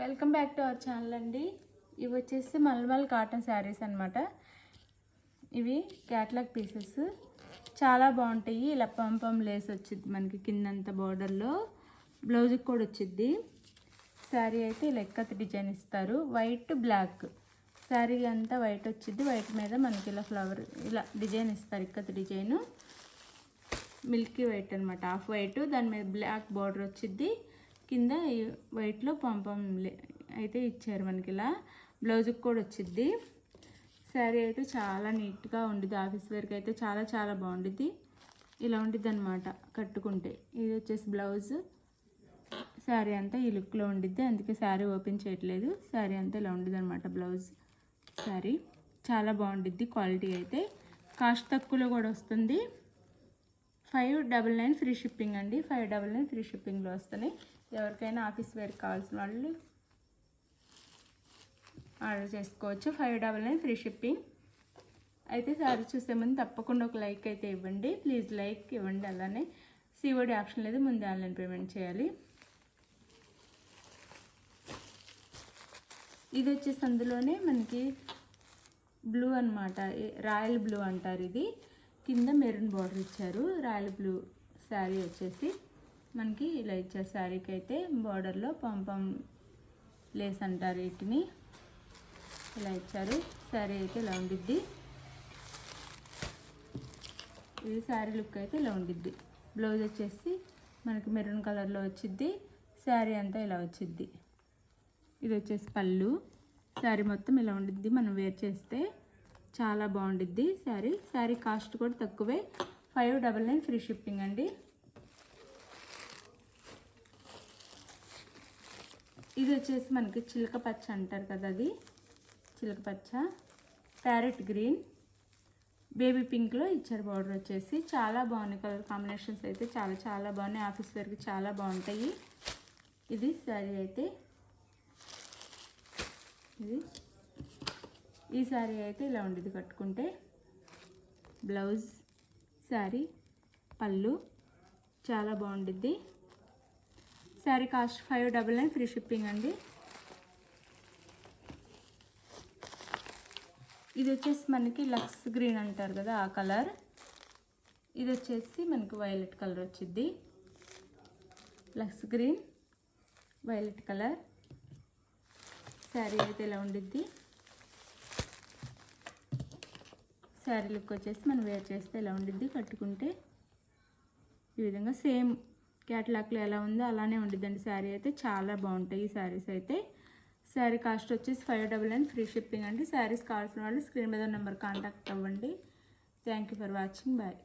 Welcome back to our channel అండి. ఇవి వచ్చేసి మల్మల్ కాటన్ శారీస్ అనమాట. ఇవి క్యాట్లాగ్ పీసెస్ చాలా బాగుంటాయి. ఇలా పంపం లేస్ వచ్చింది మనకి కిందంతా బార్డర్లో, బ్లౌజ్కి కూడా వచ్చింది. శారీ అయితే ఇలా ఎక్కత్ డిజైన్ ఇస్తారు. వైట్ బ్లాక్ శారీ అంతా వైట్ వచ్చింది. వైట్ మీద మనకి ఇలా ఫ్లవర్ ఇలా డిజైన్ ఇస్తారు. ఇక్కత్ డిజైన్ మిల్కీ వైట్ అనమాట, హాఫ్ వైట్, దాని మీద బ్లాక్ బార్డర్ వచ్చింది. కింద వైట్లో పంపం అయితే ఇచ్చారు మనకి. ఇలా బ్లౌజ్కి కూడా వచ్చింది. శారీ అయితే చాలా నీట్గా ఉండిద్ది. ఆఫీస్ వేర్కి అయితే చాలా చాలా బాగుండిద్ది. ఇలా ఉండిద్ది అనమాట కట్టుకుంటే. ఇది వచ్చేసి బ్లౌజ్. శారీ అంతా ఈ లుక్లో ఉండిద్ది, అందుకే శారీ ఓపెన్ చేయట్లేదు. శారీ అంతా ఇలా ఉండిద్ది అనమాట బ్లౌజ్. శారీ చాలా బాగుండిద్ది. క్వాలిటీ అయితే కాస్ట్ తక్కువలో కూడా వస్తుంది. 599 ఫ్రీ షిప్పింగ్ అండి. 599 ఫ్రీ షిప్పింగ్లో వస్తున్నాయి. ఎవరికైనా ఆఫీస్ వేర్ కావాల్సిన వాళ్ళు ఆర్డర్ చేసుకోవచ్చు. 599 ఫ్రీ షిప్పింగ్. అయితే శారీ చూసే ముందు తప్పకుండా ఒక లైక్ అయితే ఇవ్వండి. ప్లీజ్ లైక్ ఇవ్వండి. అలానే సిఓడి ఆప్షన్ లేదు, ముందు ఆన్లైన్ పేమెంట్ చేయాలి. ఇది వచ్చేసి అందులోనే మనకి బ్లూ అనమాట, రాయల్ బ్లూ అంటారు. ఇది కింద మెరూన్ బార్డర్ ఇచ్చారు. రాయల్ బ్లూ శారీ వచ్చేసి మనకి ఇలా ఇచ్చారు. శారీకి అయితే బార్డర్లో పంపం లేస్ అంటారు వీటిని, ఇలా ఇచ్చారు. శారీ అయితే ఇలా ఉండిద్ది. ఇది శారీ లుక్ అయితే ఇలా ఉండిద్ది. బ్లౌజ్ వచ్చేసి మనకి మెరూన్ కలర్లో వచ్చిద్ది. శారీ అంతా ఇలా వచ్చిద్ది. ఇది వచ్చేసి పళ్ళు. శారీ మొత్తం ఇలా ఉండిద్ది. మనం వేర్ చేస్తే చాలా బాగుండిద్ది శారీ. శారీ కాస్ట్ కూడా తక్కువే. 599 ఫ్రీ షిప్పింగ్ అండి. ఇది వచ్చేసి మనకి చిలక పచ్చ అంటారు కదా, అది చిలక పచ్చ, ప్యారెట్ గ్రీన్, బేబీ పింక్లో ఇచ్చారు. బార్డర్ వచ్చేసి చాలా బాగున్నాయి. కలర్ కాంబినేషన్స్ అయితే చాలా చాలా బాగున్నాయి. ఆఫీస్ వేర్కి చాలా బాగుంటాయి. ఇది శారీ అయితే ఇది ఈ శారీ అయితే ఇలా ఉండేది కట్టుకుంటే. బ్లౌజ్, శారీ, పళ్ళు చాలా బాగుండిద్ది. శారీ కాస్ట్ 599 ఫ్రీ షిప్పింగ్ అండి. ఇది వచ్చేసి మనకి లక్స్ గ్రీన్ అంటారు కదా, ఆ కలర్. ఇది వచ్చేసి మనకి వైలెట్ కలర్ వచ్చింది. Lux green, violet colour. Sari అయితే ఇలా ఉండిద్ది. శారీ లుక్ వచ్చేసి మనం వేర్ చేస్తే ఇలా ఉండిద్ది. కట్టుకుంటే ఈ విధంగా సేమ్ క్యాట్లాగ్లో ఎలా ఉందో అలానే ఉండిద్దండి. శారీ అయితే చాలా బాగుంటాయి ఈ శారీస్ అయితే. శారీ కాస్ట్ వచ్చేసి 599 ఫ్రీ షిప్పింగ్ అండి. శారీస్ కావాల్సిన వాళ్ళు స్క్రీన్ మీద నెంబర్ కాంటాక్ట్ అవ్వండి. Thank you for watching. Bye.